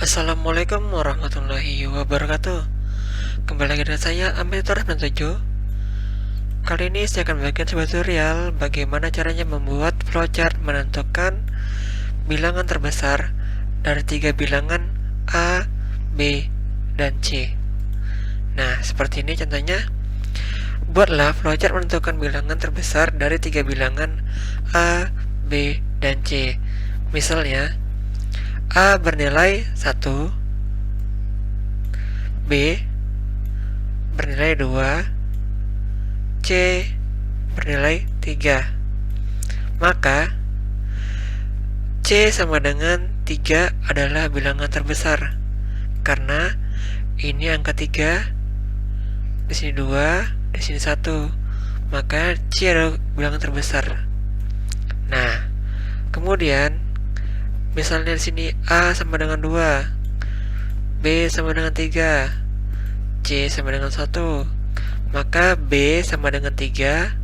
Assalamualaikum warahmatullahi wabarakatuh. Kembali lagi dengan saya Amir97. Kali ini saya akan membagikan sebuah tutorial bagaimana caranya membuat flowchart menentukan bilangan terbesar dari tiga bilangan A, B, dan C. Nah, seperti ini contohnya. Buatlah flowchart menentukan bilangan terbesar dari tiga bilangan A, B, dan C. Misalnya, A bernilai 1, B bernilai 2, C bernilai 3. Maka C sama dengan 3 adalah bilangan terbesar karena ini angka 3, di sini 2, di sini 1. Maka C adalah bilangan terbesar. Nah, kemudian misalnya di sini A sama dengan 2, B sama dengan 3, C sama dengan 1, maka B sama dengan 3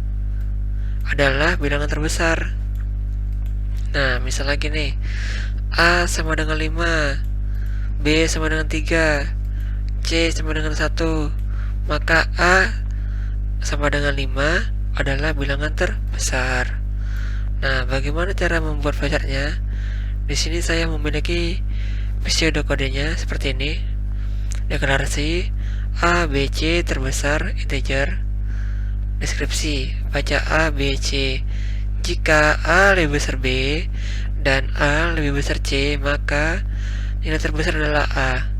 adalah bilangan terbesar. Nah, misal lagi nih, A sama dengan 5, B sama dengan 3, C sama dengan 1, maka A sama dengan 5 adalah bilangan terbesar. Nah, bagaimana cara membuat flowchartnya? Di sini saya memiliki pseudo-kodenya seperti ini. Deklarasi A, B, C terbesar integer. Deskripsi, baca A, B, C. Jika A lebih besar B dan A lebih besar C, maka nilai terbesar adalah A.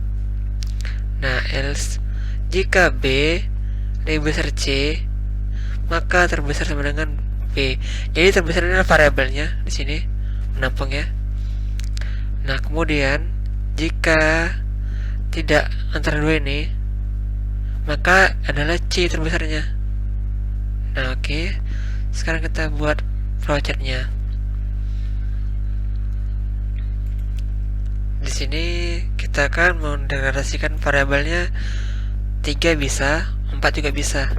Nah, else jika B lebih besar C, maka terbesar sama dengan B. Jadi terbesar adalah variabelnya di sini menampung ya. Nah, kemudian jika tidak antara dua ini, maka adalah C terbesarnya. Nah, oke. Sekarang kita buat flowchartnya. Di sini kita akan mendeklarasikan variabelnya 3 bisa, 4 juga bisa.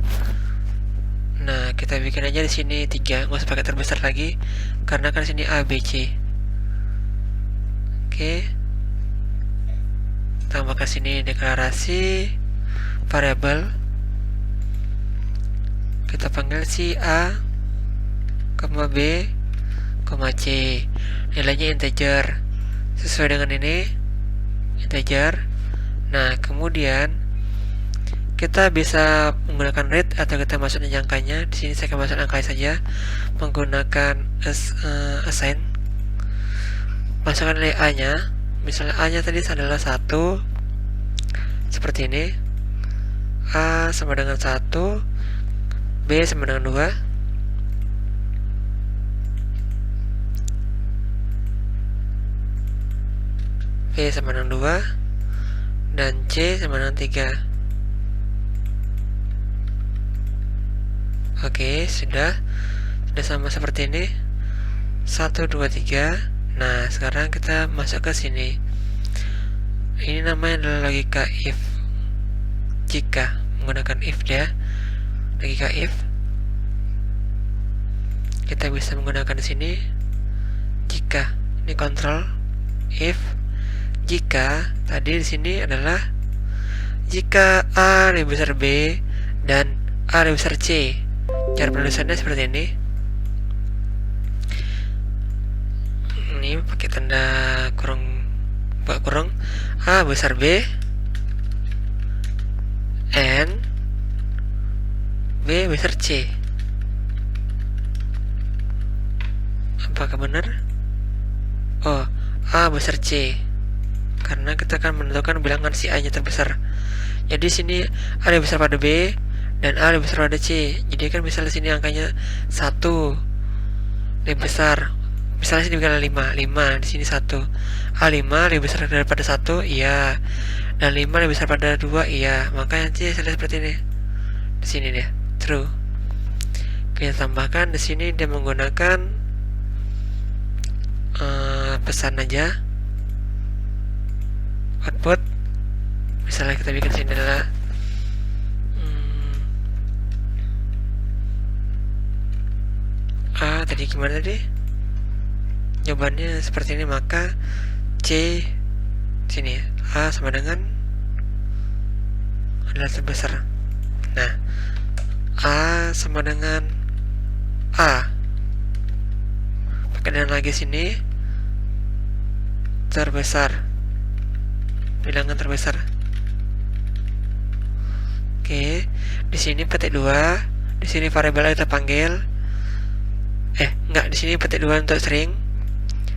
Nah, kita bikin aja di sini 3, nggak usah pakai terbesar lagi karena kan di sini A, B, C. Oke. Tambahkan sini deklarasi variabel. Kita panggil si A, B, C. Nilainya integer. Sesuai dengan ini, integer. Nah, kemudian kita bisa menggunakan read atau kita masukkan angkanya. Di sini saya akan masuk angka saja menggunakan assign. Masukkan nilai A-nya. Misalnya A-nya tadi adalah 1. Seperti ini. A sama dengan 1, B sama dengan 2, B sama dengan 2, dan C sama dengan 3. Oke, sudah sama seperti ini. 1, 2, 3. Nah, sekarang kita masuk ke sini. Ini namanya adalah logika if. Jika menggunakan if ya, logika if. Kita bisa menggunakan di sini jika. Ini kontrol if. Jika tadi di sini adalah jika A lebih besar B dan A lebih besar C. Cara penulisannya seperti ini. Ini pakai tanda kurung, A besar B and B besar C. Apakah benar? Oh, A besar C. Karena kita akan menentukan bilangan si A nya terbesar. Jadi sini A lebih besar pada B dan A lebih besar pada C. Jadi kan misalnya sini angkanya 1 lebih besar. Misalnya sini bukan 5 di sini 1. A5 lebih besar daripada 1, iya. Dan 5 lebih besar pada 2, iya. Makanya C saya lihat seperti ini. Di sini dia, true. Kita tambahkan di sini dia menggunakan pesan aja. Output. Misalnya kita bikin sini adalah tadi gimana tadi? Jawabannya seperti ini, maka C sini A sama dengan adalah terbesar. Nah, A sama dengan A. Pakai dan lagi sini terbesar, bilangan terbesar. Oke, di sini petik 2, di sini variabel kita panggil. Enggak, di sini petik 2 untuk string.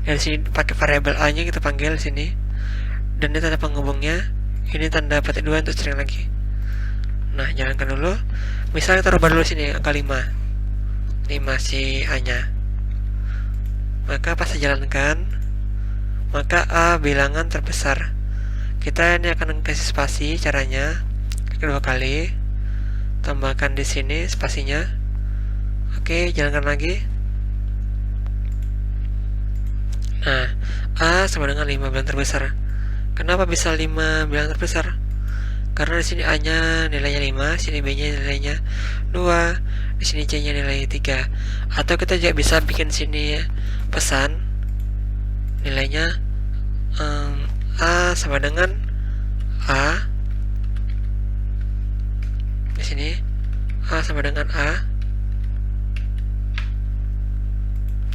Dan di sini pakai variabel A-nya kita panggil di sini. Dan ini tanda penghubungnya. Ini tanda petik 2 untuk string lagi. Nah, jalankan dulu. Misalnya kita rubah dulu sini angka 5 si A-nya. Maka pas dijalankan, maka A bilangan terbesar. Kita ini akan kasih spasi caranya. Kedua kali. Tambahkan di sini spasinya. Oke, jalankan lagi. Nah, A sama dengan 5 bilangan terbesar. Kenapa bisa 5 bilangan terbesar? Karena di sini A-nya nilainya 5, sini B-nya nilainya 2, di sini C-nya nilainya 3. Atau kita juga bisa bikin sini pesan nilainya A sama dengan A. Di sini A sama dengan A.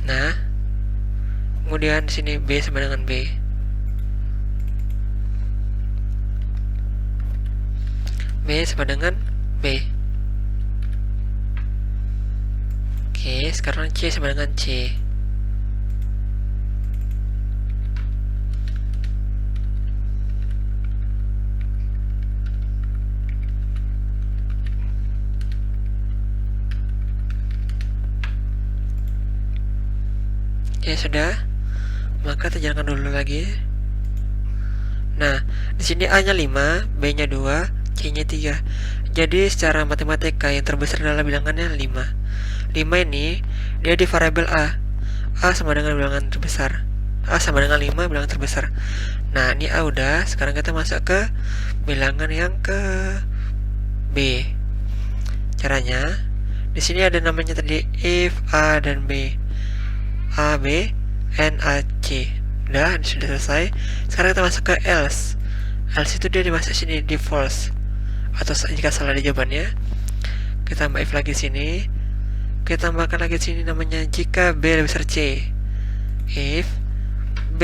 Nah, kemudian di sini B sama dengan B. B sama dengan B. Oke, sekarang C sama dengan C. Oke, sudah. Maka kita jalankan dulu lagi. Nah, di sini A-nya 5, B-nya 2, C-nya 3. Jadi secara matematika yang terbesar adalah bilangannya 5. 5 ini dia di variabel A. A sama dengan bilangan terbesar. A sama dengan 5 bilangan terbesar. Nah, ini A udah. Sekarang kita masuk ke bilangan yang ke B. Caranya, di sini ada namanya tadi if A dan B. A, B, N, A, C. Udah, sudah selesai. Sekarang kita masuk ke else. Else itu dia dimasuk sini di false. Atau jika salah di jawabannya, kita tambah if lagi sini. Kita tambahkan lagi sini namanya jika B lebih besar C. If B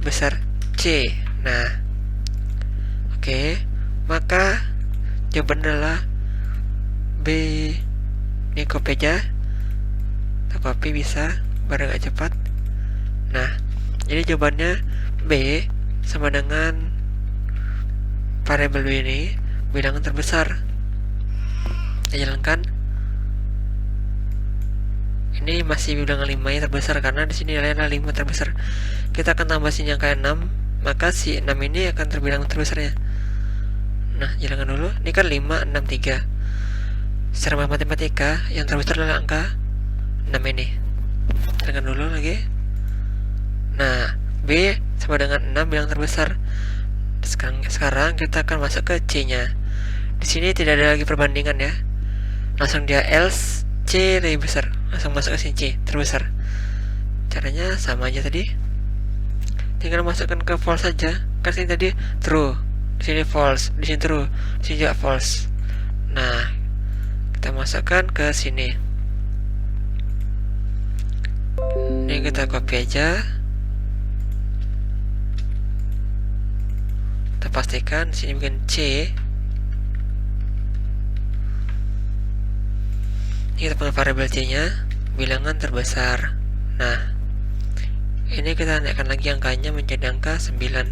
besar C. Nah, oke, maka jawaban adalah B. Ini copy aja. Kita copy bisa, barang gak cepat. Nah, jadi jawabannya B sama dengan variabel B ini bilangan terbesar. Kita jalankan. Ini masih bilangan 5 yang terbesar karena di sini nilainya 5 terbesar. Kita akan tambah sini angka 6, maka si 6 ini akan terbilang terbesarnya. Nah, jalankan dulu. Ini kan 5, 6, 3. Secara matematika yang terbesar adalah angka 6 ini. Jalankan dulu lagi. Nah, B sama dengan 6 bilangan terbesar. Sekarang kita akan masuk ke C-nya. Di sini tidak ada lagi perbandingan ya. Langsung dia else C lebih besar. Langsung masuk ke sini C terbesar. Caranya sama aja tadi. Tinggal masukkan ke false saja. Kan sini tadi true, di sini false, di sini true, di sini juga false. Nah, kita masukkan ke sini. Ini kita copy aja. Kita pastikan sini bikin C. Ini kita panggil variabel C-nya bilangan terbesar. Nah, ini kita naikkan lagi angkanya menjadi angka 9.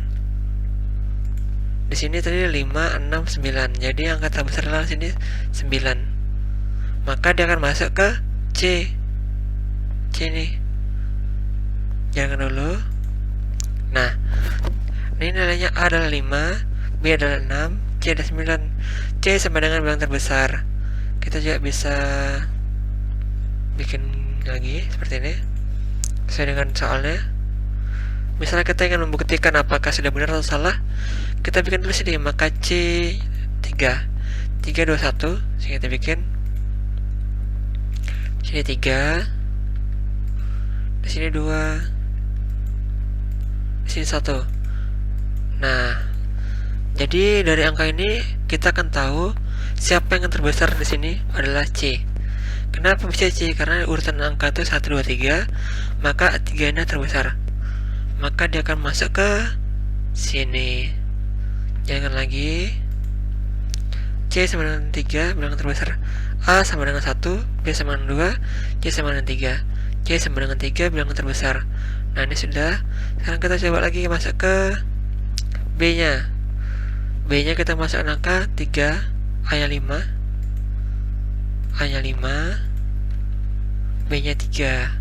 Di sini tadi 5, 6, 9. Jadi angka terbesar adalah sini 9. Maka dia akan masuk ke C. C ini. Jangan dulu. Nah, ini nilainya A adalah 5, B adalah 6, C adalah 9. C sama dengan bilangan terbesar. Kita juga bisa bikin lagi seperti ini sesuai dengan soalnya. Misalnya kita ingin membuktikan apakah sudah benar atau salah, kita bikin dulu sini, maka C 3 3, 2, 1. Sehingga kita bikin sini 3, di sini 2, di sini 1. Nah, jadi dari angka ini kita akan tahu siapa yang terbesar di sini adalah C. Kenapa bisa C? Karena urutan angka itu 1, 2, 3, maka 3 ini terbesar. Maka dia akan masuk ke sini. Jangan lagi. C sama dengan 3, bilangan terbesar. A sama dengan 1, B sama dengan 2, C sama dengan 3. C sama dengan 3, bilangan terbesar. Nah, ini sudah. Sekarang kita coba lagi masuk ke B-nya. B-nya kita masukkan angka 3, A-nya 5, A-nya 5, B-nya 3.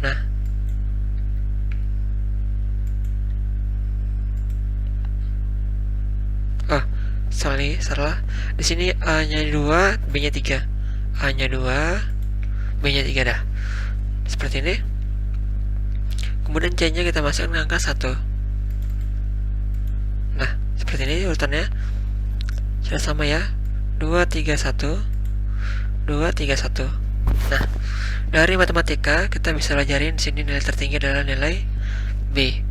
Nah, salah. Di sini A-nya 2, B-nya 3. A-nya 2, B-nya 3 dah. Seperti ini. Kemudian C-nya kita masukkan angka 1. Nah, seperti ini urutannya. Sudah sama ya. 2, 3, 1. 2, 3, 1. Nah, dari matematika kita bisa pelajarin di sini nilai tertinggi adalah nilai B.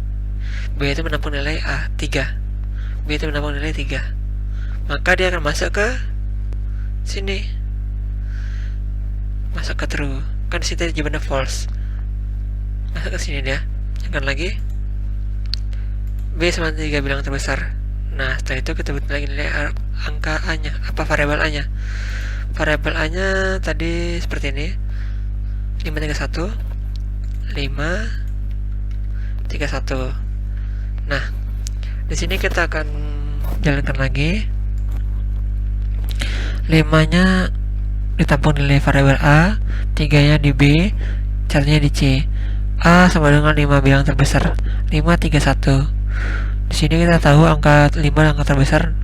B itu menampung nilai A, 3. B itu menampung nilai 3. Maka dia akan masuk ke sini. Masuk ke true. Kan disitu jawabannya false. Masuk ke sini dia. Jangan lagi. B sama 3 bilangan terbesar. Nah, setelah itu kita butuh lagi nilai angka A-nya. Apa variabel A-nya? Variabel A-nya tadi seperti ini. 531 531. Nah, di sini kita akan jalankan lagi. 5-nya ditampung nilai variabel A, 3-nya di B, caranya di C. A sama dengan 5 bilangan terbesar. 5, 3, 1. Di sini kita tahu angka 5 angka terbesar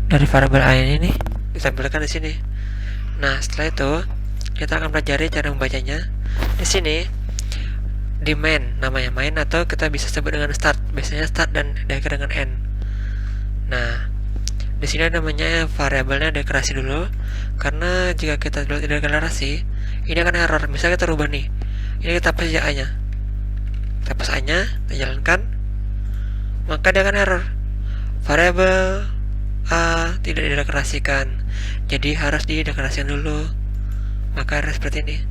dari variabel A ini nih, ditampilkan di sini. Nah, setelah itu kita akan pelajari cara membacanya. Di sini di main, namanya main, atau kita bisa sebut dengan start. Biasanya start dan diakhiri dengan n. Nah, di sini namanya variabelnya deklarasi dulu, karena jika kita tidak deklarasi, ini akan error. Misalnya kita rubah nih, ini kita hapus aja A-nya, kita hapus A-nya, kita jalankan, maka dia akan error. Variabel A tidak dideklarasikan, jadi harus dideklarasikan dulu. Maka error seperti ini.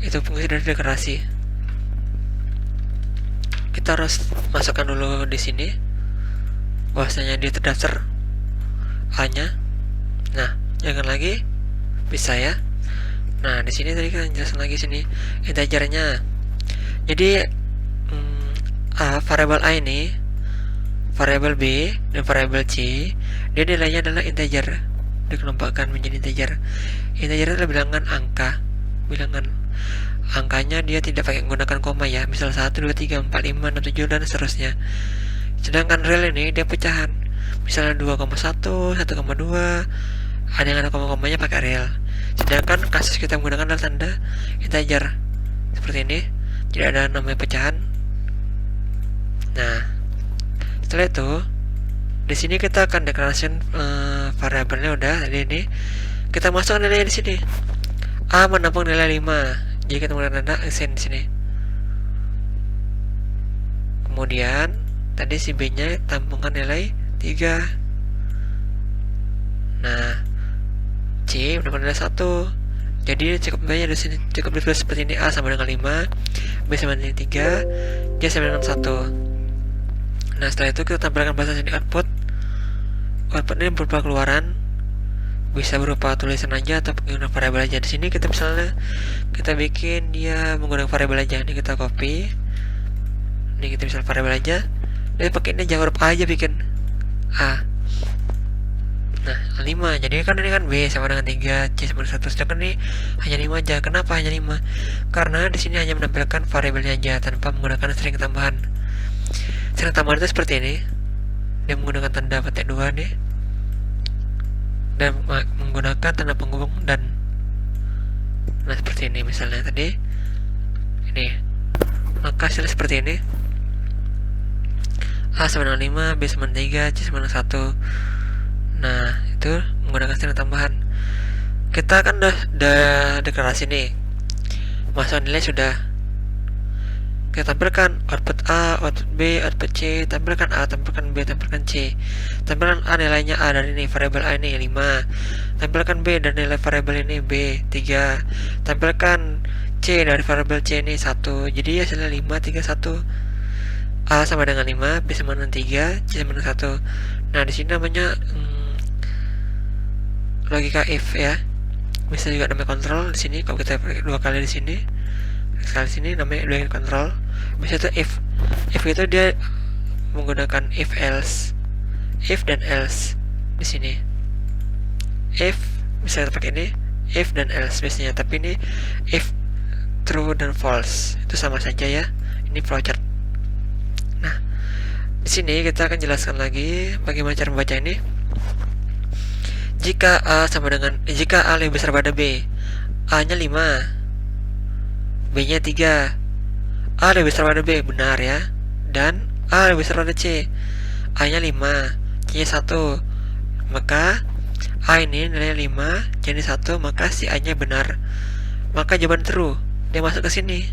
Itu fungsi dari deklarasi. Kita harus masukkan dulu di sini bahwasanya dia terdaftar A-nya. Nah, jangan lagi, bisa ya. Nah, di sini tadi kan jelaskan lagi sini integernya. Jadi variabel A ini, variabel B dan variabel C, dia nilainya adalah integer, dikelompokkan menjadi integer. Integer adalah bilangan angka, bilangan angkanya dia tidak pakai menggunakan koma ya, misal 1, 2, 3, 4, 5, 6, 7 dan seterusnya. Sedangkan real ini dia pecahan, misalnya 2,1, 1,2, ada yang ada koma-komanya pakai real. Sedangkan kasus kita menggunakan adalah tanda integer seperti ini, tidak ada namanya pecahan. Nah, setelah itu di sini kita akan deklarasikan variabelnya udah. Jadi ini kita masukkan nilainya di sini. A menampung nilai 5, jadi kita menggunakan tanda assign di sini. Kemudian tadi si B-nya tampungkan nilai 3. Nah, C menampung nilai 1. Jadi cukup banyak di sini, cukup ditulis seperti ini. A sama dengan 5, B sama dengan 3, C sama dengan 1. Nah, setelah itu kita tampilkan bahasa sini output. Output ini berupa keluaran, bisa berupa tulisan aja atau menggunakan variabel aja. Di sini kita misalnya kita bikin dia menggunakan variabel aja. Ini kita copy. Ini kita misal variabel aja. Dia pakai ini jangan huruf A aja bikin A. Nah, 5. Jadi kan ini kan B sama dengan 3, C sama dengan 1. Sedangkan ini hanya 5 aja. Kenapa hanya 5? Karena di sini hanya menampilkan variabelnya aja tanpa menggunakan string tambahan. String tambahan itu seperti ini. Dia menggunakan tanda petik 2 nih. Dan menggunakan tanda penghubung dan. Nah, seperti ini misalnya tadi. Ini. Maka hasilnya seperti ini. A sama dengan 5, B sama dengan 3, C sama dengan 1. Nah, itu menggunakan string tambahan. Kita kan udah deklarasi nih. Masuk nilai sudah. Kita tampilkan output A, output B, output C, tampilkan A, tampilkan B, tampilkan C. Tampilkan A nilainya A dari ini, variabel A ini 5. Tampilkan B dan nilai variabel ini B 3. Tampilkan C dari variabel C ini 1. Jadi hasilnya 5, 3, 1. A sama dengan 5, B sama dengan 3, C sama dengan 1. Nah, di sini namanya logika if ya. Bisa juga namanya kontrol di sini. Kalau kita pakai 2 kali di sini, sekali sini namanya dua kontrol. Bisa itu if itu dia menggunakan if dan else di sini. If bisa kita pakai ini if dan else biasanya, tapi ini if true dan false itu sama saja ya. Ini flowchart. Nah, di sini kita akan jelaskan lagi bagaimana cara membaca ini. Jika A lebih besar pada B, A-nya 5, B-nya 3. A lebih besar pada B, benar ya. Dan A lebih besar pada C, A-nya 5, C-nya 1. Maka A ini nilainya 5, jadi 1, maka si A-nya benar. Maka jawaban true. Dia masuk ke sini.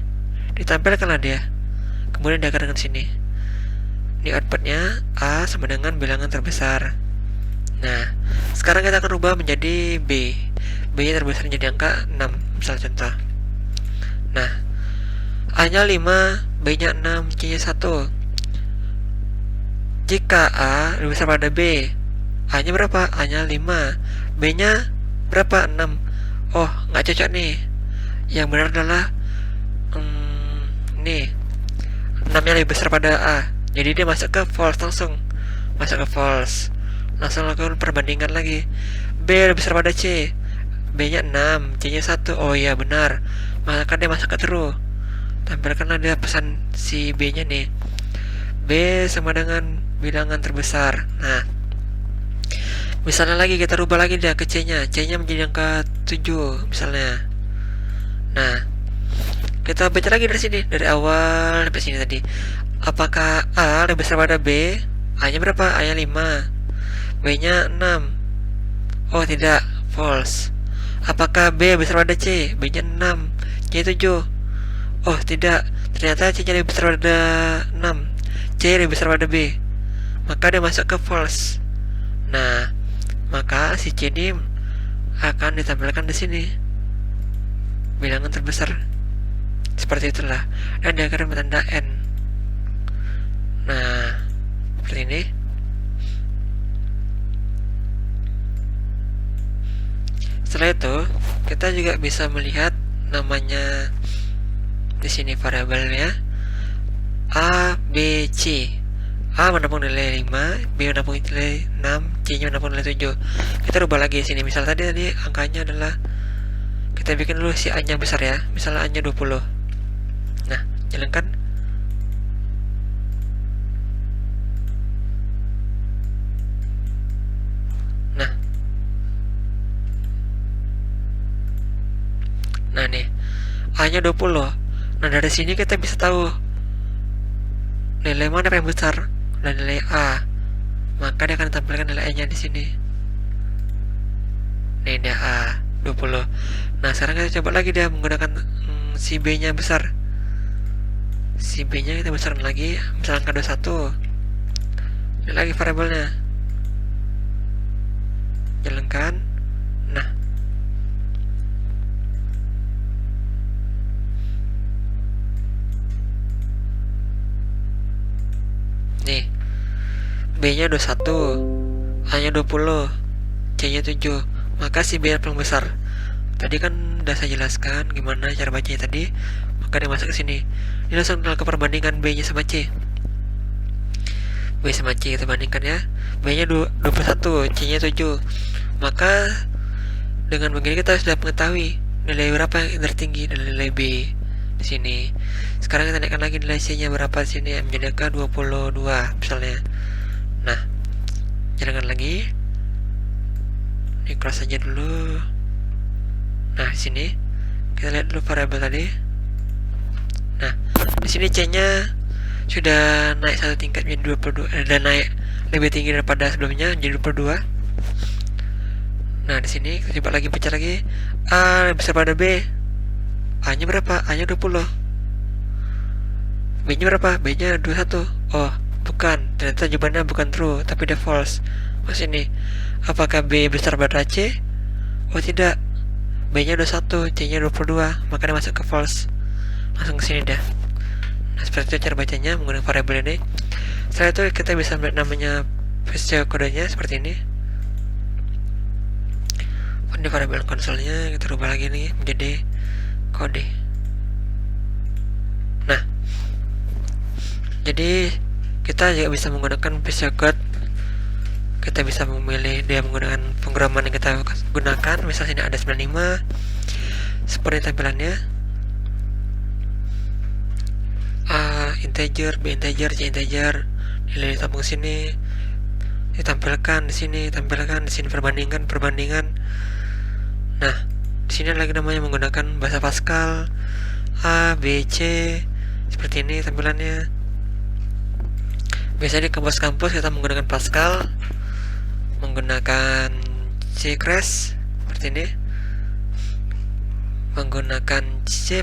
Ditampilkanlah dia. Kemudian dia akan dengan sini. Ini outputnya A sama dengan bilangan terbesar. Nah, sekarang kita akan rubah menjadi B. B-nya terbesar menjadi angka 6, misal contoh. Nah, A-nya 5, B-nya 6, C-nya 1. Jika A lebih besar pada B, A-nya berapa? A-nya 5, B-nya berapa? 6. Oh, nggak cocok nih. Yang benar adalah nih, 6-nya lebih besar pada A. Jadi dia masuk ke false langsung. Masuk ke false. Langsung lakukan perbandingan lagi. B lebih besar pada C, B-nya 6, C-nya 1. Oh iya benar, maka dia masuk ke true. Tampilkanlah dia pesan si B-nya nih. B sama dengan bilangan terbesar. Nah, misalnya lagi kita rubah lagi dia ke C-nya. C-nya menjadi angka 7 misalnya. Nah, kita baca lagi dari sini, dari awal sampai sini tadi. Apakah A lebih besar pada B? A-nya berapa? A-nya 5, B-nya 6. Oh tidak, false. Apakah B besar pada C? B-nya 6, C-nya 7. Oh tidak, ternyata C-nya lebih besar pada 6, C lebih besar pada B. Maka dia masuk ke false. Nah, maka si C ini akan ditampilkan di sini, bilangan terbesar. Seperti itulah. Dan dia akan bertanda N. Nah, seperti ini. Setelah itu, kita juga bisa melihat namanya di sini variabelnya A, B, C. A menampung nilai 5, B menampung nilai 6, C-nya menampung nilai 7. Kita rubah lagi di sini. Misal tadi angkanya adalah, kita bikin dulu si A-nya besar ya. Misalnya A-nya 20. Nah, jalankan. Nah nih, A-nya 20. Nah, dari sini kita bisa tahu nilai mana yang besar dan nilai A. Maka dia akan tampilkan nilai A-nya di sini. Nih dia A 20. Nah, sekarang kita coba lagi dia menggunakan si B-nya besar. Si B-nya kita besarkan lagi, misalnya angka 21. Ini lagi variabelnya. Jalankan. Nah, nih, B-nya 21, A-nya 20, C-nya 7. Maka si B yang paling besar. Tadi kan udah saya jelaskan gimana cara bacanya tadi. Maka dia masuk ke sini. Ini langsung ke perbandingan B-nya sama C. B sama C kita bandingkan ya. B-nya 21, C-nya 7. Maka dengan begini kita sudah mengetahui nilai berapa yang tertinggi dari nilai B di sini. Sekarang kita naikkan lagi nilai C-nya berapa di sini, menjadi angka 22 misalnya. Nah, jalankan lagi. Ini cross saja dulu. Nah, di sini kita lihat dulu variabel tadi. Nah, di sini C-nya sudah naik satu tingkat menjadi 22, dan naik lebih tinggi daripada sebelumnya menjadi 22. Nah, di sini kita coba lagi baca lagi. A lebih besar pada B. A-nya berapa? A-nya 20. B-nya berapa? B-nya 21. Oh, bukan. Ternyata jawabannya bukan true, tapi dia false. Mas ini, apakah B besar pada C? Oh tidak. B-nya 21, C-nya 22, makanya masuk ke false. Langsung ke sini dah. Nah, seperti itu cara bacanya menggunakan variabel ini. Setelah itu kita bisa melihat namanya pseudo-kodenya seperti ini. Ini variabel konsolnya kita rubah lagi nih menjadi kode. Nah, jadi kita juga bisa menggunakan pseudocode. Kita bisa memilih dia menggunakan pemrograman yang kita gunakan. Misalnya sini ada 95 seperti tampilannya. A integer, B integer, C integer, nilai ditambung sini, ditampilkan di sini, tampilkan di sini, perbandingan. Nah, di sini lagi namanya menggunakan bahasa Pascal, A, B, C, seperti ini tampilannya. Biasanya di kampus-kampus kita menggunakan Pascal, menggunakan C Crash seperti ini, menggunakan C++,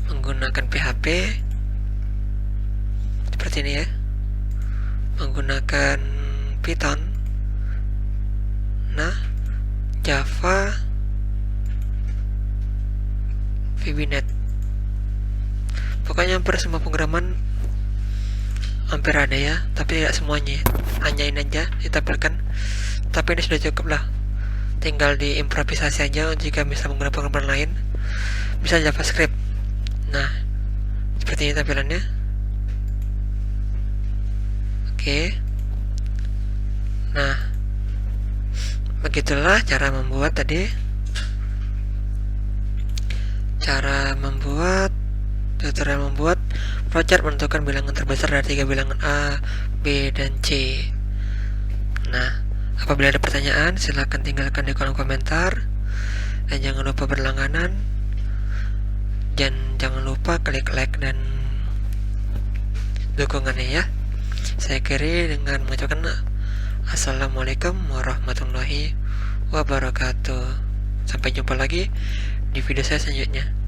menggunakan PHP seperti ini ya, menggunakan Python, nah Java, VBNet. Pokoknya hampir semua pemrograman hampir ada ya, tapi tidak semuanya. Hanya ini aja ditampilkan. Tapi ini sudah cukup lah. Tinggal diimprovisasi aja jika bisa menggunakan pemrograman lain. Bisa JavaScript. Nah, seperti ini tampilannya. Oke. Nah, begitulah cara membuat tadi. Tutorial membuat flowchart menentukan bilangan terbesar dari 3 bilangan A, B, dan C. Nah, apabila ada pertanyaan, silahkan tinggalkan di kolom komentar. Dan jangan lupa berlangganan. Dan jangan lupa klik like dan dukungannya ya. Saya akhiri dengan mengucapkan Assalamualaikum warahmatullahi wabarakatuh. Sampai jumpa lagi di video saya selanjutnya.